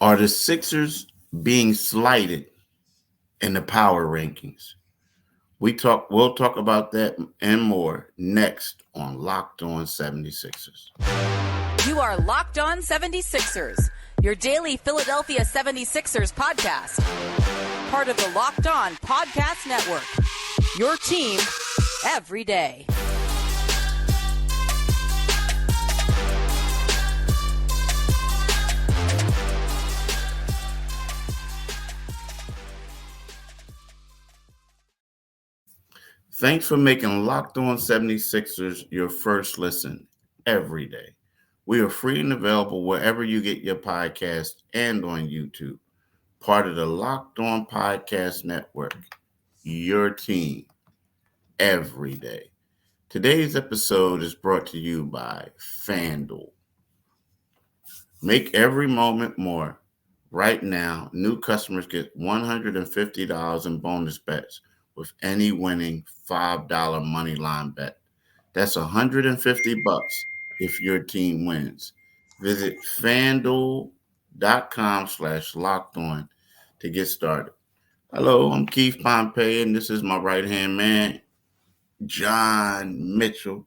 Are the Sixers being slighted in the power rankings? We'll talk about that and more next on Locked On 76ers. You are Locked On 76ers, your daily Philadelphia 76ers podcast. Part of the Locked On Podcast Network. Your team every day. Thanks for making Locked On 76ers your first listen every day. We are free and available wherever you get your podcast and on YouTube. Part of the Locked On Podcast Network. Your team every day. Today's episode is brought to you by FanDuel. Make every moment more. Right now, new customers get $150 in bonus bets with any winning $5 money line bet. That's $150 if your team wins. Visit FanDuel.com/lockedon to get started. Hello, I'm Keith Pompey, and this is my right-hand man, John Mitchell.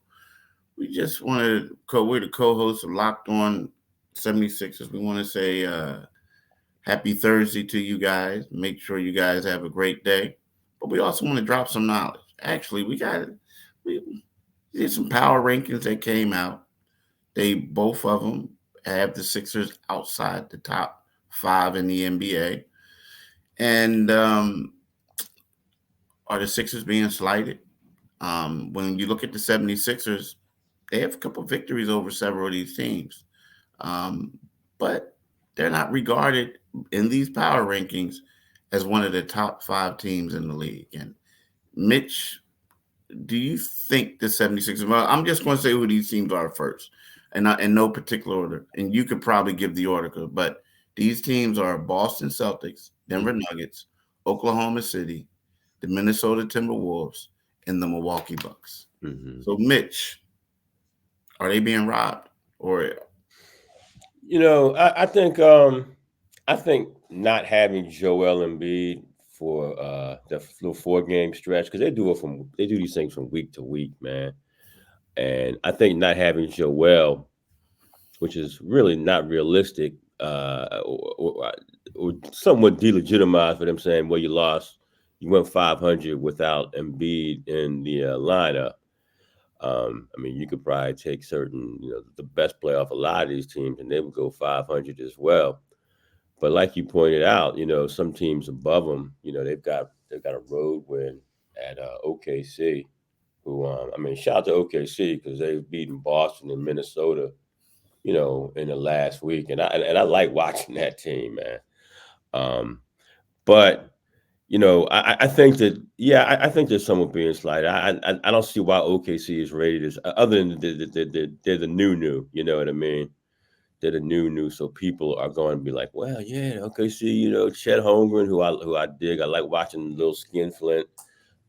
We're the co-hosts of Locked On 76ers. We want to say happy Thursday to you guys. Make sure you guys have a great day. But we also want to drop some knowledge. Actually, we did some power rankings that came out. Both of them have the Sixers outside the top 5 in the NBA. And are the Sixers being slighted? When you look at the 76ers, they have a couple of victories over several of these teams. But they're not regarded in these power rankings as one of the top 5 teams in the league. And Mitch, do you think the 76ers, well, I'm just going to say who these teams are first, and not in no particular order. And you could probably give the order, but these teams are Boston Celtics, Denver Nuggets, Oklahoma City, the Minnesota Timberwolves, and the Milwaukee Bucks. Mm-hmm. So, Mitch, are they being robbed? Or, I think not having Joel Embiid for the little 4-game stretch, because they do these things from week to week, man. And I think not having Joel, which is really not realistic, or somewhat delegitimized for them saying, well, you went 500 without Embiid in the lineup. You could probably take certain, the best player off a lot of these teams, and they would go 500 as well. But like you pointed out, some teams above them, they've got a road win at OKC. Who, shout out to OKC because they've beaten Boston and Minnesota, in the last week, and I like watching that team, man. But I think that, I think there's someone being slighted. I don't see why OKC is rated as, other than they're the new, you know what I mean? They're the new, so people are going to be like, well, yeah, OKC, Chet Holmgren, who I dig. I like watching Little Skinflint,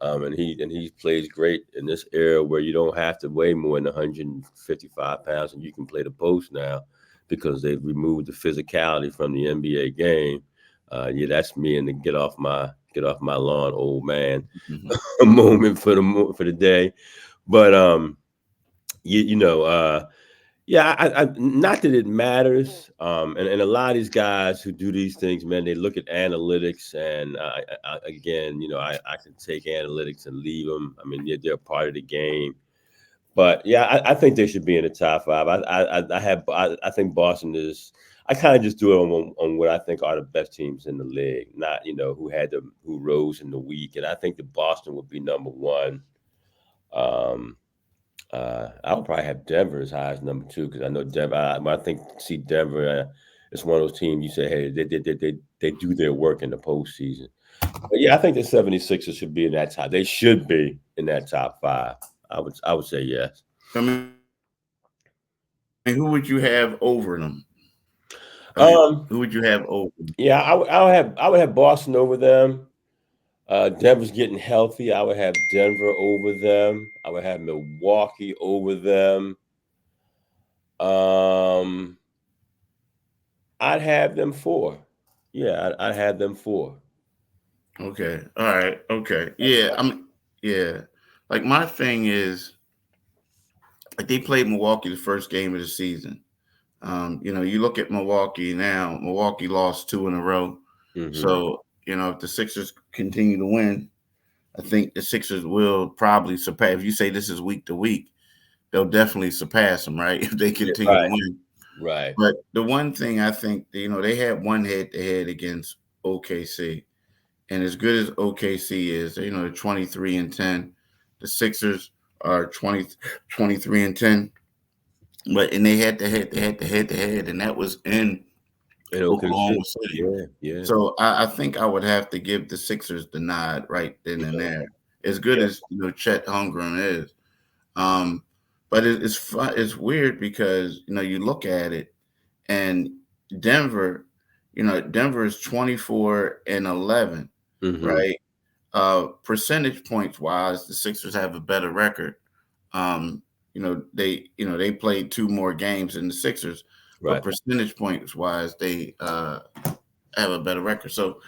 and he plays great in this era where you don't have to weigh more than 155 pounds, and you can play the post now because they've removed the physicality from the NBA game. That's me and the get off my lawn, old man, a moment for the day. But not that it matters. And a lot of these guys who do these things, man, they look at analytics, and I can take analytics and leave them. They're a part of the game. But I think they should be in the top 5. I think Boston is. I kind of just do it on what I think are the best teams in the league, not who rose in the week. And I think that Boston would be number 1. I would probably have Denver as high as number 2 because I know Denver. I think see Denver. It's one of those teams you say, hey, they do their work in the postseason. But I think the 76ers should be in that top. They should be in that top 5. I would say yes. Who would you have over them? Who would you have over them? Yeah, I would have Boston over them. Denver's getting healthy. I would have Denver over them. I would have Milwaukee over them. I'd have them 4. Yeah, I'd have them 4. Okay. All right. Okay. Yeah. Yeah. Like my thing is, like they played Milwaukee the first game of the season. You look at Milwaukee now. Milwaukee lost 2 in a row. Mm-hmm. So if the Sixers continue to win, I think the Sixers will probably surpass. If you say this is week to week, they'll definitely surpass them, right? If they Yeah, continue to right, win. right. But the one thing I think, they had one head to head against OKC. And as good as OKC is, they're 23-10. The Sixers are 23-10. And they had to head, and that was in And OKC. Oklahoma City. Yeah, yeah, So I think I would have to give the Sixers the nod right then and yeah, there. As good yeah. as Chet Holmgren is, um, but it's fun. It's weird because you look at it, and Denver, Denver is 24-11, Mm-hmm. right? Percentage points wise, the Sixers have a better record. Um, they played 2 more games than the Sixers, but Right. percentage points wise, they have a better record. So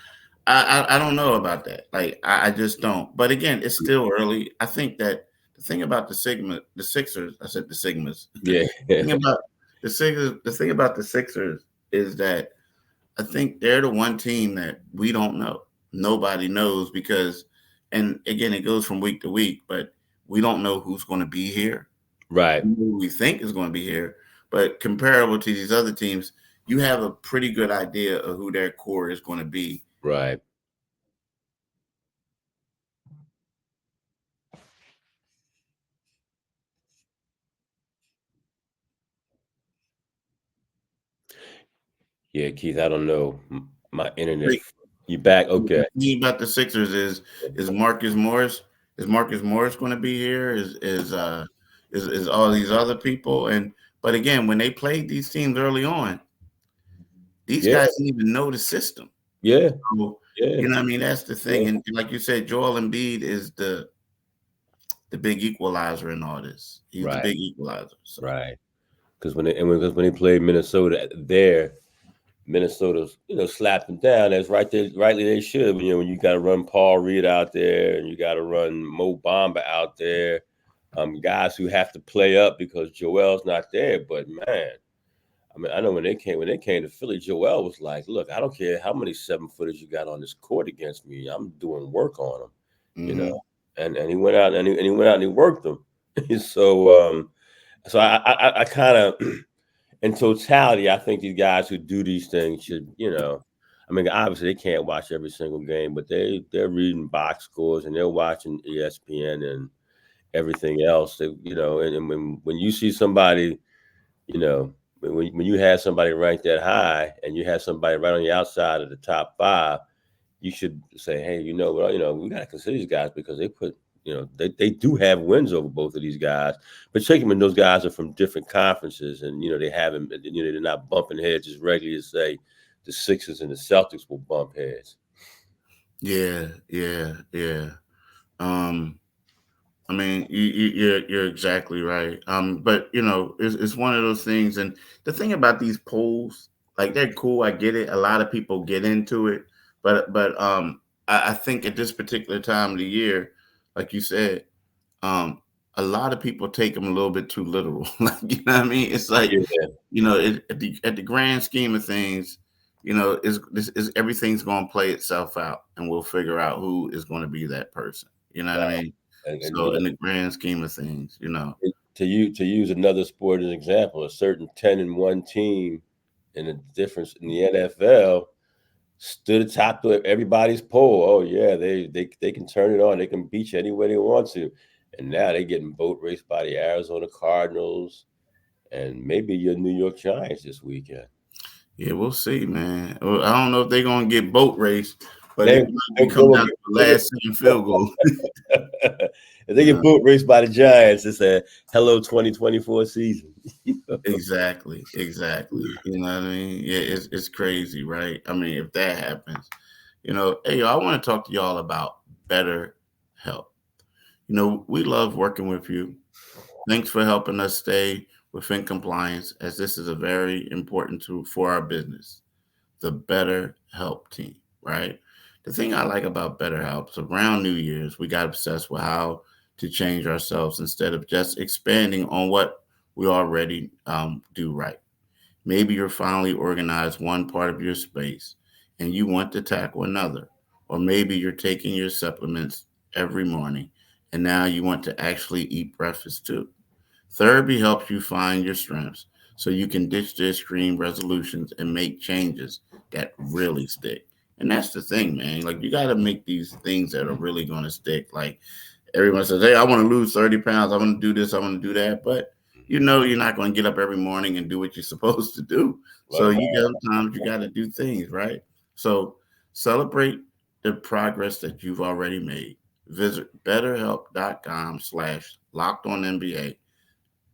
I don't know about that. Like I just don't. But again, it's still early. I think that the thing about the Sixers, I said the Sigmas. Yeah. The thing about the Sixers is that I think they're the one team that we don't know. Nobody knows because, and again, it goes from week to week, but we don't know who's going to be here. Right. Who we think is going to be here, but comparable to these other teams, you have a pretty good idea of who their core is going to be. Right. Yeah, Keith, I don't know. My internet. You back? Okay. The thing about the Sixers is Marcus Morris. Is Marcus Morris going to be here? Is all these other people? But again, when they played these teams early on, these Yeah. guys didn't even know the system. Yeah. So, Yeah. I mean, that's the thing. Yeah. And like you said, Joel Embiid is the big equalizer in all this. He's the Right. big equalizer. So. Right. Because when they played Minnesota there, Minnesota's slapped them down. That's right there, rightly they should. When you got to run Paul Reed out there and you got to run Mo Bamba out there, guys who have to play up because Joel's not there. But man, I mean, I know when they came to Philly, Joel was like, "Look, I don't care how many 7-footers you got on this court against me. I'm doing work on them." You Mm-hmm. know, and he went out and he went out and he worked them. So I kind of in totality, I think these guys who do these things should, I mean, obviously they can't watch every single game, but they're reading box scores and they're watching ESPN and everything else. And when you see somebody, you know, when you have somebody ranked that high and you have somebody right on the outside of the top 5, you should say, hey, we got to consider these guys because they put, they do have wins over both of these guys. But shaking when those guys are from different conferences and, they haven't, they're not bumping heads as regularly as, say, the Sixers and the Celtics will bump heads. Yeah, yeah, yeah. I mean, you're exactly right. But it's one of those things. And the thing about these polls, like they're cool. I get it. A lot of people get into it, but I think at this particular time of the year, like you said, um, a lot of people take them a little bit too literal. Like what I mean? It's like Yeah. at the grand scheme of things, is everything's going to play itself out, and we'll figure out who is going to be that person. You know what I mean? And So in the grand scheme of things, to use another sport as an example, a certain 10-1 team in the difference in the NFL stood atop of everybody's poll. Oh yeah, they can turn it on. They can beat you any way they want to. And now they're getting boat raced by the Arizona Cardinals and maybe your New York Giants this weekend. Yeah, we'll see, man. Well, I don't know if they're gonna get boat raced, but They, it might come down to the last second field goal. if they get boat raced by the Giants, it's a hello 2024 season. Exactly. You know what I mean? Yeah, it's crazy, right? I mean, if that happens, hey, I want to talk to y'all about BetterHelp. We love working with you. Thanks for helping us stay within compliance, as this is a very important tool for our business, the BetterHelp team, right? The thing I like about BetterHelp is around New Year's, we got obsessed with how to change ourselves instead of just expanding on what we already do right. Maybe you're finally organized one part of your space and you want to tackle another. Or maybe you're taking your supplements every morning and now you want to actually eat breakfast too. Therapy helps you find your strengths so you can ditch the extreme resolutions and make changes that really stick. And that's the thing, man. Like, you got to make these things that are really going to stick. Like, everyone says, hey, I want to lose 30 pounds. I want to do this. I want to do that. But you know, you're not going to get up every morning and do what you're supposed to do. So Right. you got sometimes you got to do things, right? So celebrate the progress that you've already made. Visit betterhelp.com/lockedonnba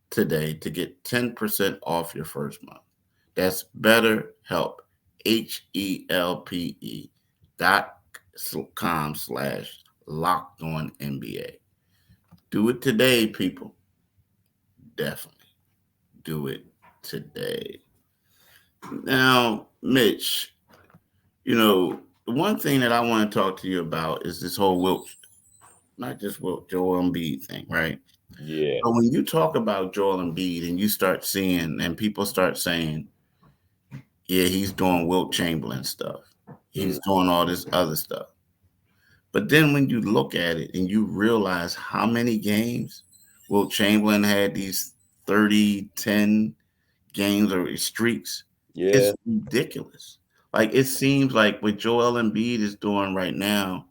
today to get 10% off your first month. That's BetterHelp, HELPE .com/lockedonnba. Do it today, people. Definitely do it today. Now, Mitch, the one thing that I want to talk to you about is this whole Wilt, not just Wilt, Joel Embiid thing, right? Yeah. But when you talk about Joel Embiid and you start seeing, and people start saying, yeah, he's doing Wilt Chamberlain stuff, he's Mm. doing all this other stuff. But then when you look at it and you realize how many games Wilt Chamberlain had, these 30-10 games or streaks, Yeah. it's ridiculous. Like, it seems like what Joel Embiid is doing right now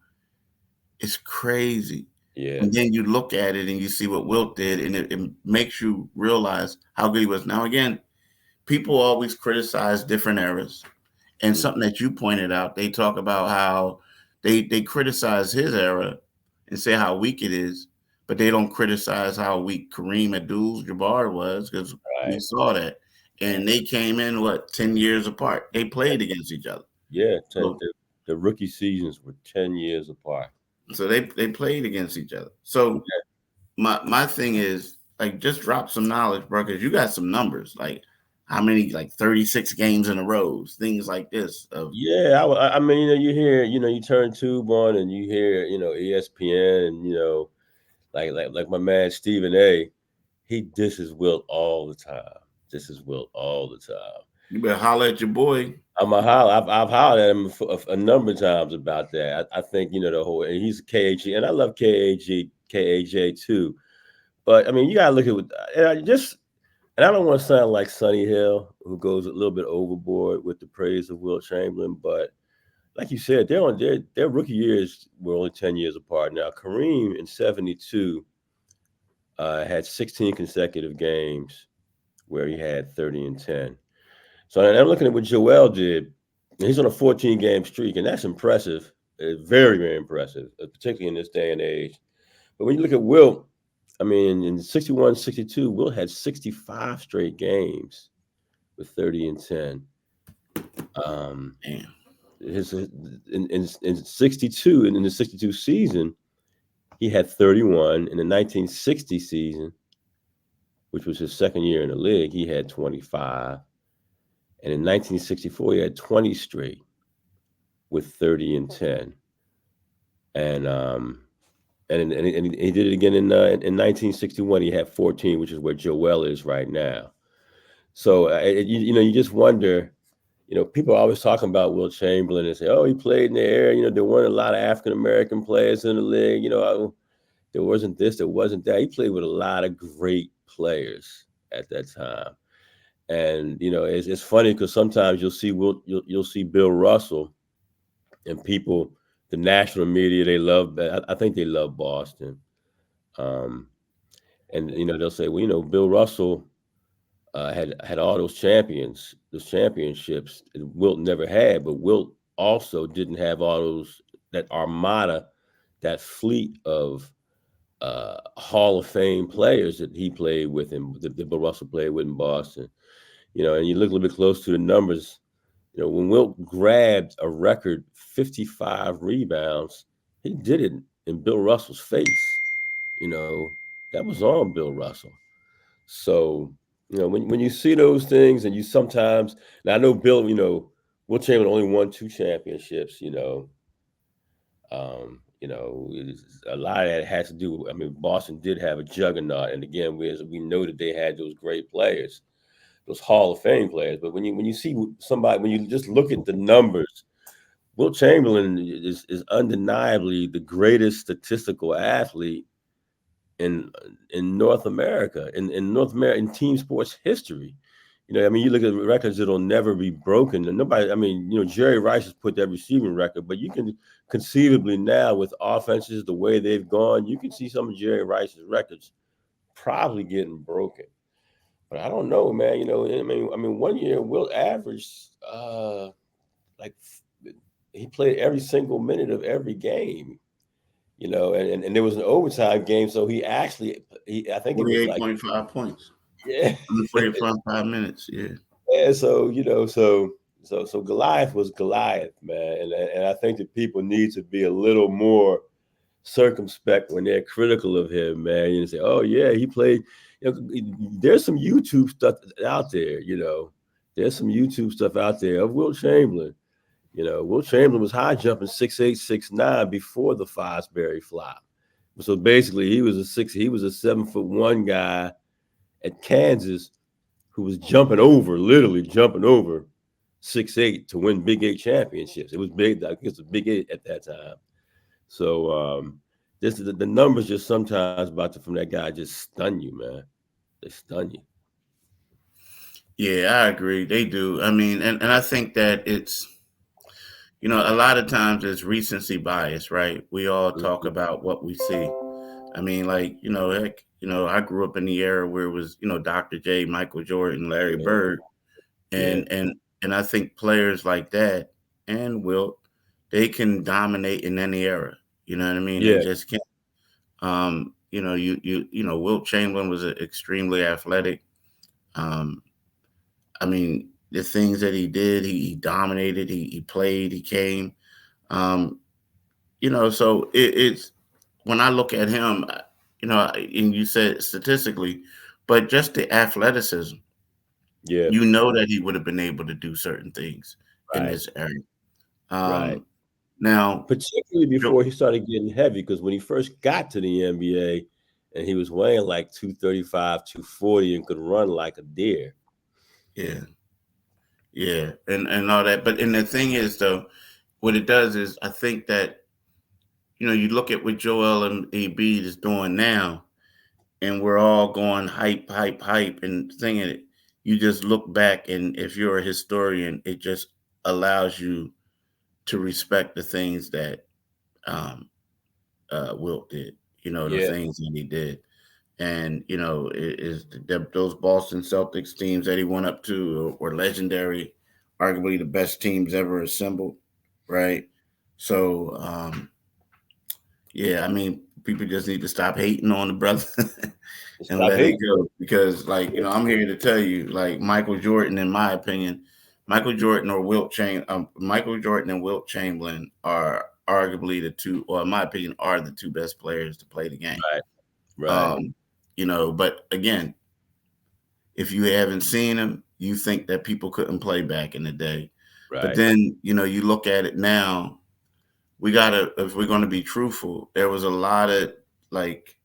is crazy. Yeah. And then you look at it and you see what Wilt did, and it makes you realize how good he was. Now, again, people always criticize different eras. And Mm. something that you pointed out, they talk about how they criticize his era and say how weak it is, but they don't criticize how weak Kareem Abdul-Jabbar was, because we Right. saw that. And they came in, 10 years apart. They played against each other. Yeah. So, The rookie seasons were 10 years apart. they played against each other. So my thing is, like, just drop some knowledge, bro, because you got some numbers. Like, how many, like 36 games in a row, things like this. Yeah, I mean, you hear, you turn tube on and you hear, ESPN, and like my man Stephen A. He disses Wilt all the time. Disses Wilt all the time. You better holler at your boy. I've hollered at him a number of times about that. I think the whole, and he's KAG, and I love KAJ too. But I mean, you gotta look at and I don't want to sound like Sonny Hill, who goes a little bit overboard with the praise of Wilt Chamberlain, but like you said, their rookie years were only 10 years apart. Now, Kareem in 72 had 16 consecutive games where he had 30 and 10. So I'm looking at what Joel did. He's on a 14-game streak, and that's impressive. It's very, very impressive, particularly in this day and age. But when you look at Wilt, I mean, in 61, 62, Wilt had 65 straight games with 30 and 10. Damn. In 62, and in the 62 season, he had 31. In the 1960 season, which was his second year in the league, he had 25. And in 1964, he had 20 straight with 30 and 10. And he did it again in 1961. He had 14, which is where Joel is right now. So you just wonder. People are always talking about Wilt Chamberlain and say, "Oh, he played in the era. There weren't a lot of African American players in the league. There wasn't this, there wasn't that." He played with a lot of great players at that time. And it's funny because sometimes you'll see Bill Russell, and people, the national media, they love. I think they love Boston, and they'll say, well, Bill Russell had all those championships that Wilt never had, but Wilt also didn't have all that armada, that fleet of Hall of Fame players that he played with, and that Bill Russell played with in Boston. And you look a little bit close to the numbers. When Wilt grabbed a record 55 rebounds, he did it in Bill Russell's face. That was on Bill Russell. So, when you see those things, and you sometimes, now I know Bill, Will Chamberlain only won 2 championships. A lot of that has to do. I mean, Boston did have a juggernaut, and again, we know that they had those great players, those Hall of Fame players. But when you see somebody, when you just look at the numbers, Will Chamberlain is undeniably the greatest statistical athlete in in North America, in North America, in team sports history. I mean, you look at records that'll never be broken. And nobody, I mean, Jerry Rice has put that receiving record, but you can conceivably now, with offenses the way they've gone, you can see some of Jerry Rice's records probably getting broken. But I don't know, man. I mean, one year Will averaged like he played every single minute of every game. And there was an overtime game, so I think it was like, 48.5 points yeah. in the 45 minutes. Yeah. Yeah, so Goliath was Goliath, man, and I think that people need to be a little more circumspect when they're critical of him, man. You say, "Oh yeah, he played." There's some YouTube stuff out there. There's some YouTube stuff out there of Will Chamberlain. Will Chamberlain was high jumping 6'8", 6'9" before the Fosbury flop. So basically, he was a 7'1" guy at Kansas who was literally jumping over 6'8" to win Big 8 championships. It was big. I think it's a Big 8 at that time. So the numbers just sometimes from that guy just stun you, man. They stun you. Yeah, I agree. They do. I mean, and I think that it's, a lot of times it's recency bias, right? We all talk about what we see. I mean, like, heck, I grew up in the era where it was, Dr. J, Michael Jordan, Larry Bird, and Yeah. and I think players like that and Wilt, they can dominate in any era. You know what I mean? They Yeah. just can't. Wilt Chamberlain was extremely athletic. Um, I mean, the things that he did, he dominated. He played. He came. Um, so it's when I look at him, and you said statistically, but just the athleticism, Yeah. that he would have been able to do certain things in Right. this area. Right. Now, Particularly before he started getting heavy, because when he first got to the NBA and he was weighing like 235, 240 and could run like a deer. yeah, yeah, and all that. But and the thing is, though, what it does is, I think that you look at what Joel and Embiid is doing now, and we're all going hype, hype, hype, and singing it. You just look back, and if you're a historian, it just allows you to respect the things that um, Wilt did. The Yeah. things that he did, and those Boston Celtics teams that he went up to were legendary, arguably the best teams ever assembled, right? So, yeah, I mean, people just need to stop hating on the brother and Stop let it hating. go, because, like, I'm here to tell you, like, Michael Jordan, in my opinion, Michael Jordan and Wilt Chamberlain are arguably the two, or in my opinion, are the two best players to play the game. Right. Right. But again, if you haven't seen them, you think that people couldn't play back in the day. But Right. then, you look at it now, if we're going to be truthful, there was a lot of like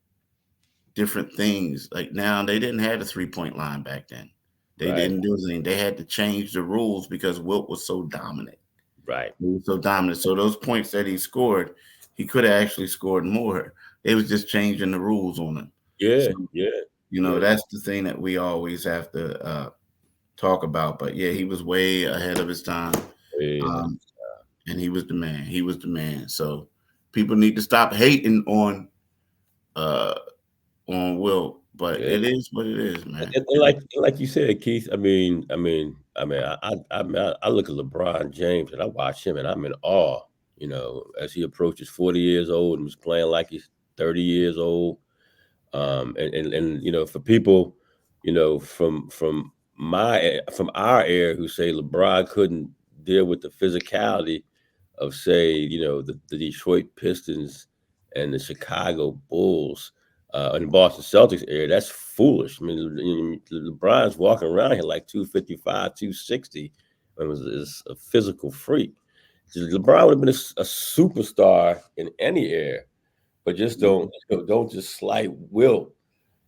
different things. Like, now they didn't have a 3-point line back then. They Right. didn't do anything. They had to change the rules because Wilt was so dominant. Right. He was so dominant. So those points that he scored, he could have actually scored more. They was just changing the rules on him. Yeah. So, Yeah. Yeah. that's the thing that we always have to talk about. But yeah, he was way ahead of his time. Yeah. And he was the man. He was the man. So people need to stop hating uh Wilt. But Yeah. it is what it is, man. And like you said, Keith. I look at LeBron James and I watch him and I'm in awe. As he approaches 40 years old and was playing like he's 30 years old. And for people, from our era who say LeBron couldn't deal with the physicality of, say, the Detroit Pistons and the Chicago Bulls. in the Boston Celtics area, that's foolish. I mean, LeBron's walking around here like 255, 260. It was a physical freak. LeBron would have been a superstar in any era, but just don't just slight Wilt.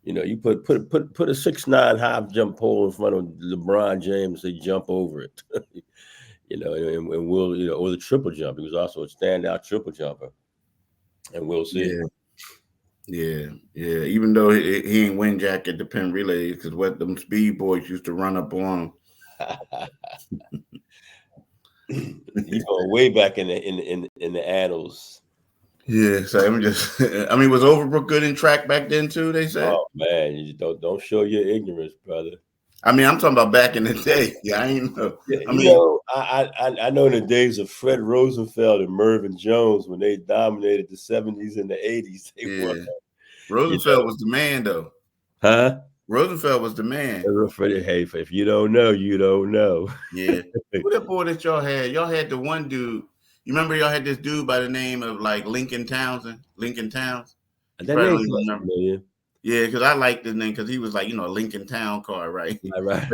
You put a 6'9" high jump pole in front of LeBron James, they jump over it. And Will, or the triple jump. He was also a standout triple jumper, and we'll see. Yeah. Even though he ain't win jack at the pen relays, because what them speed boys used to run up on him. He's going way back in the annals. Yeah, so was Overbrook good in track back then too? They said. Oh man, you don't show your ignorance, brother. I mean, I'm talking about back in the day. Yeah, I ain't know. I know in the days of Fred Rosenfeld and Mervyn Jones when they dominated the 70s and the 80s. Rosenfeld was the man, though. Huh? Rosenfeld was the man. Hey, if you don't know, you don't know. Yeah. Who that boy that y'all had? Y'all had the one dude. You remember y'all had this dude by the name of like Lincoln Towns? That name remember. Yeah, because I liked his name because he was like, a Lincoln Town car, right? Right.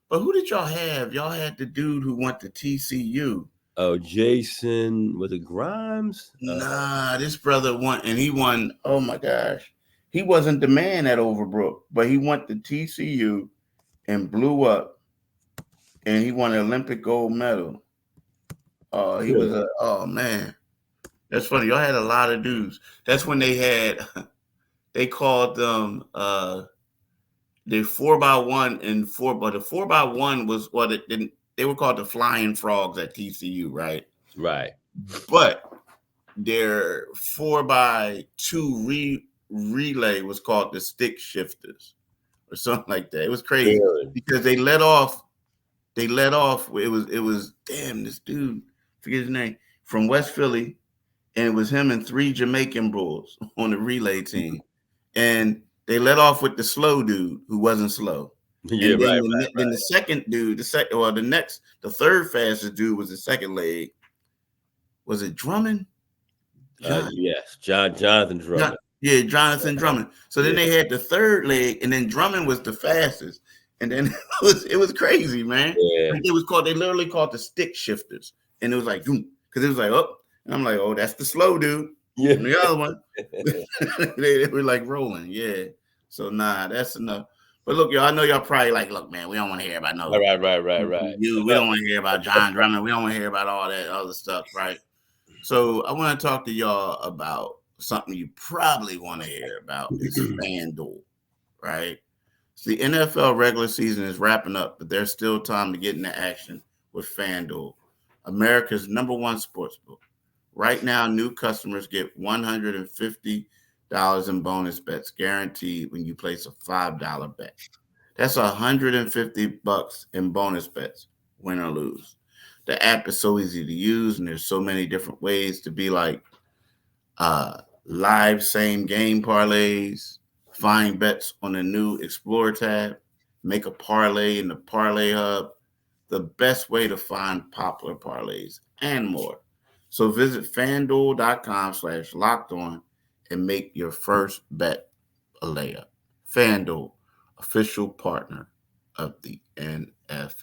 But who did y'all have? Y'all had the dude who went to TCU. Oh, Jason, was it Grimes? Nah, this brother won, and he won. Oh my gosh. He wasn't the man at Overbrook, but he went to TCU and blew up, and he won an Olympic gold medal. He was oh man. That's funny. Y'all had a lot of dudes. That's when they called them the 4x1 and 4, but the 4x1 was what it didn't. They were called the Flying Frogs at TCU, right? Right. But their 4x2 relay was called the Stick Shifters or something like that. It was crazy because they let off. It was damn, this dude, forget his name, from West Philly, and it was him and 3 Jamaican bulls on the relay team. And they let off with the slow dude who wasn't slow. Yeah, and then right. Then the second dude, the third fastest dude was the second leg. Was it Drummond? Yes, Jonathan Drummond. Jonathan Drummond. So then they had the third leg, and then Drummond was the fastest. And then it was crazy, man. Yeah. They literally called the Stick Shifters. And it was like, because it was like, oh, and I'm like, oh, that's the slow dude. Yeah. And the other one, they were like rolling. Yeah. So that's enough. But look, y'all, I know y'all probably like, look, man, we don't want to hear about no. Right. We don't want to hear about John Drummond. We don't want to hear about all that other stuff, right? So I want to talk to y'all about something you probably want to hear about is FanDuel, right? So the NFL regular season is wrapping up, but there's still time to get into action with FanDuel, America's #1 sportsbook. Right now, new customers get $150 in bonus bets guaranteed when you place a $5 bet. That's $150 in bonus bets, win or lose. The app is so easy to use, and there's so many different ways to be like live same game parlays, find bets on the new Explore tab, make a parlay in the Parlay Hub, the best way to find popular parlays, and more. So visit FanDuel.com/lockedon and make your first bet a layup. FanDuel, official partner of the NFL.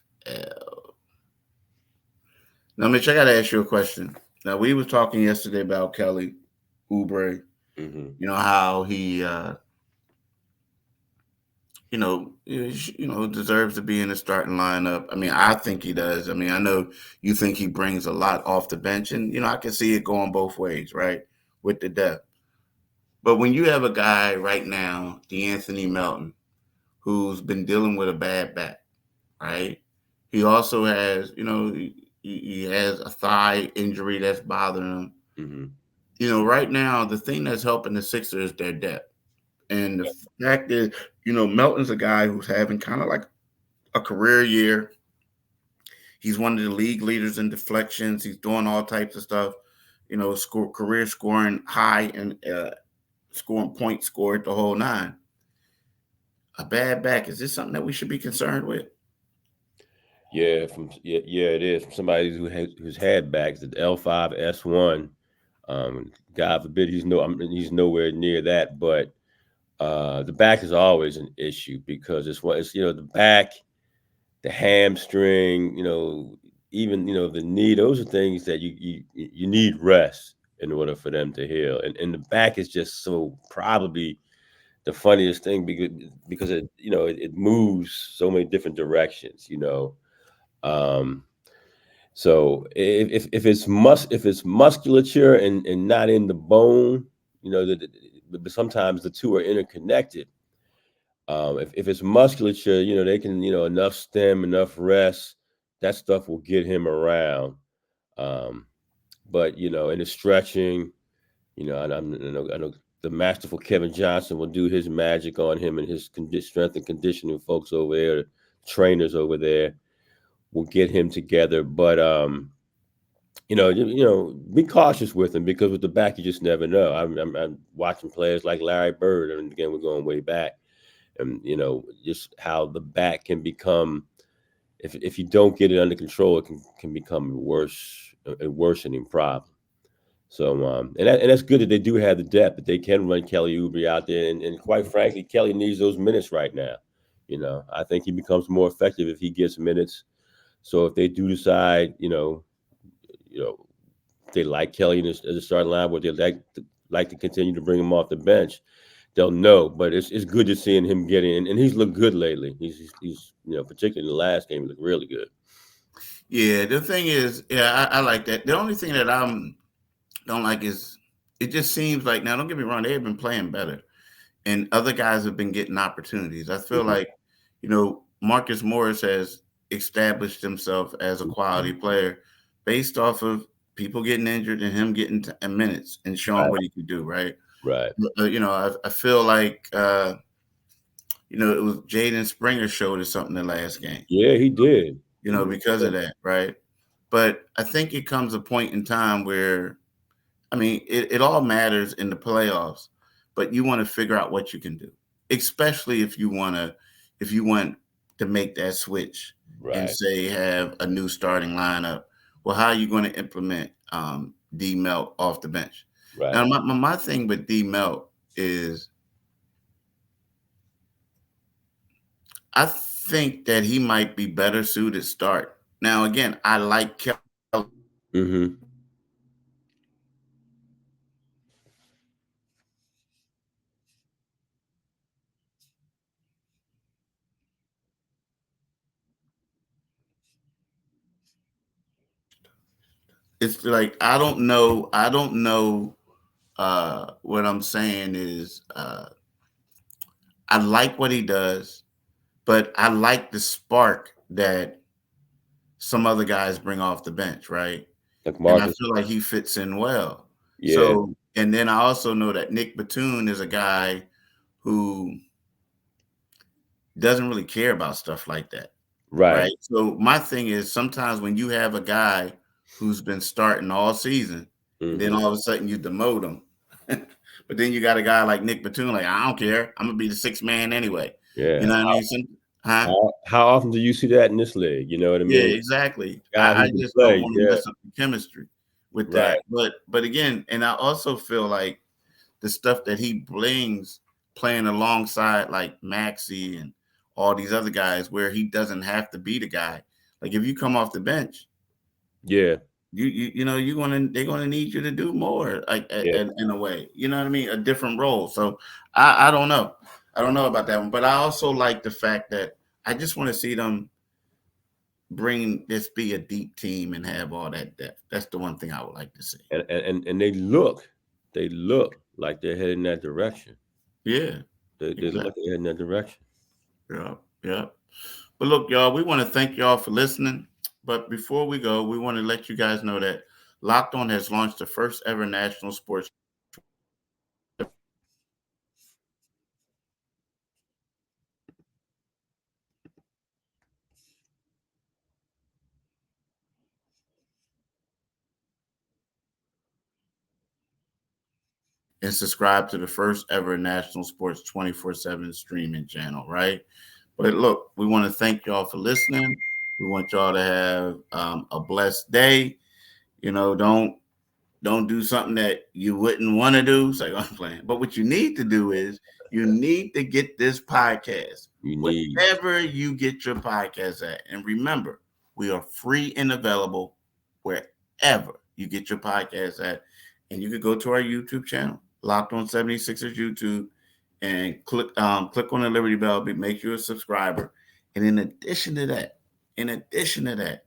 Now, Mitch, I got to ask you a question. Now, we were talking yesterday about Kelly Oubre. Mm-hmm. How he, deserves to be in the starting lineup. I mean, I think he does. I mean, I know you think he brings a lot off the bench, and I can see it going both ways, right, with the depth. But when you have a guy right now, DeAnthony Melton, who's been dealing with a bad back, right? He also has, he has a thigh injury that's bothering him. Mm-hmm. Right now, the thing that's helping the Sixers is their depth. And the fact is, Melton's a guy who's having kind of like a career year. He's one of the league leaders in deflections. He's doing all types of stuff, career scoring high and scoring points scored the whole 9. A bad back, is this something that we should be concerned with? Yeah, it is. From somebody who's had backs, the L5, S1. God forbid he's nowhere near that, but The back is always an issue because it's the back, the hamstring, even the knee. Those are things that you need rest in order for them to heal. And the back is just so probably the funniest thing because it moves so many different directions. Um, so if it's musculature and not in the bone, but sometimes the two are interconnected. If it's musculature, they can, enough stem, enough rest, that stuff will get him around. Um, but in the stretching, I know the masterful Kevin Johnson will do his magic on him, and his strength and conditioning folks over there, trainers over there, will get him together. But be cautious with him because with the back, you just never know. I'm watching players like Larry Bird, and again, we're going way back, and just how the back can become. If you don't get it under control, it can become a worsening problem. So and that's good that they do have the depth, that they can run Kelly Oubre out there, and quite frankly, Kelly needs those minutes right now. I think he becomes more effective if he gets minutes. So if they do decide, you know, they like Kelly as a starting line, but they like to continue to bring him off the bench, they'll know. But it's good to seeing him get in, and he's looked good lately. He's particularly in the last game, he looked really good. Yeah, the thing is, yeah, I like that. The only thing that I don't like is it just seems like, now don't get me wrong, they have been playing better, and other guys have been getting opportunities. I feel Mhm. like, Marcus Morris has established himself as a quality player based off of people getting injured and him getting minutes and showing Right, what he could do, right? right. I feel like, it was Jaden Springer showed us something the last game, Yeah, he did. because of that, right? But I think it comes a point in time where, I mean, it all matters in the playoffs, but you want to figure out what you can do, especially if you want to make that switch and Right, say have a new starting lineup. Well, how are you going to implement D Melt off the bench? right. Now, my thing with D Melt is I think that he might be better suited start. Now, again, I like Kelly. Mm-hmm. It's like I don't know. What I'm saying is, I like what he does, but I like the spark that some other guys bring off the bench, right? Like And I Marcus. feel like he fits in well. Yeah. So, and then I also know that Nick Batum is a guy who doesn't really care about stuff like that, Right. right? So my thing is sometimes when you have a guy who's been starting all season, and then Mm-hmm. all of a sudden you demote him, but then you got a guy like Nick Batum, like, I don't care, I'm gonna be the sixth man anyway. You Yeah. know what I mean? Huh? How often do you see that in this league? You know what I Yeah, mean? exactly. Guy I who can just don't play. want to Yeah. mess up the chemistry with Right. that. But again, and I also feel like the stuff that he brings playing alongside like Maxi and all these other guys, where he doesn't have to be the guy. Like if you come off the bench, Yeah. you're they're gonna need you to do more, like Yeah. in a way. You know what I mean? A different role. So I don't know. I don't know about that one, but I also like the fact that I just want to see them bring this be a deep team and have all that depth. That's the one thing I would like to see. And they look like they're heading that direction. Yeah, They look exactly. like they're heading that direction. Yeah, yeah. But look, y'all, we want to thank y'all for listening. But before we go, we want to let you guys know that Locked On has launched the first ever national sports and subscribe to the first ever national sports 24/7 streaming channel, right? But look, we want to thank y'all for listening. We want y'all to have a blessed day. Don't Don't do something that you wouldn't want to do. It's like, I'm playing. But what you need to do is you need to get this podcast. Wherever you get your podcast at. And remember, we are free and available wherever you get your podcast at. And you can go to our YouTube channel, Locked On 76ers YouTube, and click on the Liberty Bell, make you a subscriber. And in addition to that,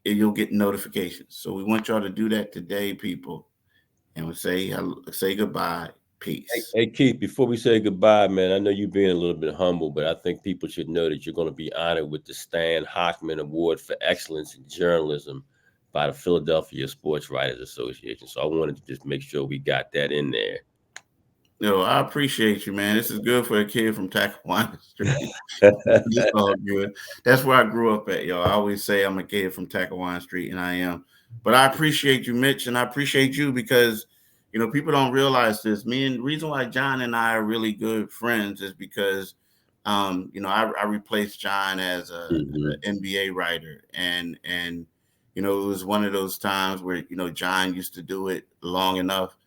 you'll get notifications. So we want y'all to do that today, people. And we'll say goodbye. Peace. Hey, Keith, before we say goodbye, man, I know you're being a little bit humble, but I think people should know that you're going to be honored with the Stan Hochman Award for Excellence in Journalism by the Philadelphia Sports Writers Association. So I wanted to just make sure we got that in there. No, I appreciate you, man. This is good for a kid from Tacoma Street. It's all good. That's where I grew up at, y'all. I always say I'm a kid from Tacoma Street, and I am. But I appreciate you, Mitch, and I appreciate you because, you know, people don't realize this. The reason why John and I are really good friends is because, you know, I replaced John as an NBA writer, and you know, it was one of those times where, you know, John used to do it long enough,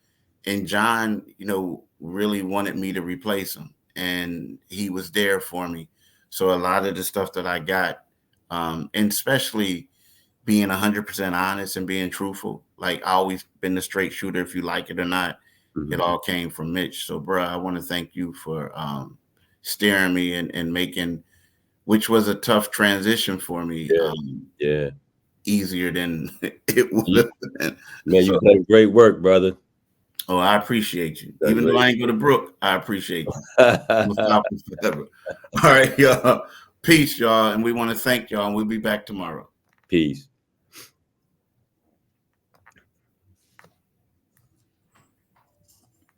and John, you know, really wanted me to replace him, and he was there for me. So a lot of the stuff that I got, and especially being 100% honest and being truthful, like I always been the straight shooter, if you like it or not, it all came from Mitch. So, bro, I want to thank you for steering me and making, which was a tough transition for me. Easier than it would have been. Man, you've done great work, brother. Oh, I appreciate you. Even though I ain't go to Brook, I appreciate you. All right, y'all. Peace, y'all. And we want to thank y'all, and we'll be back tomorrow. Peace.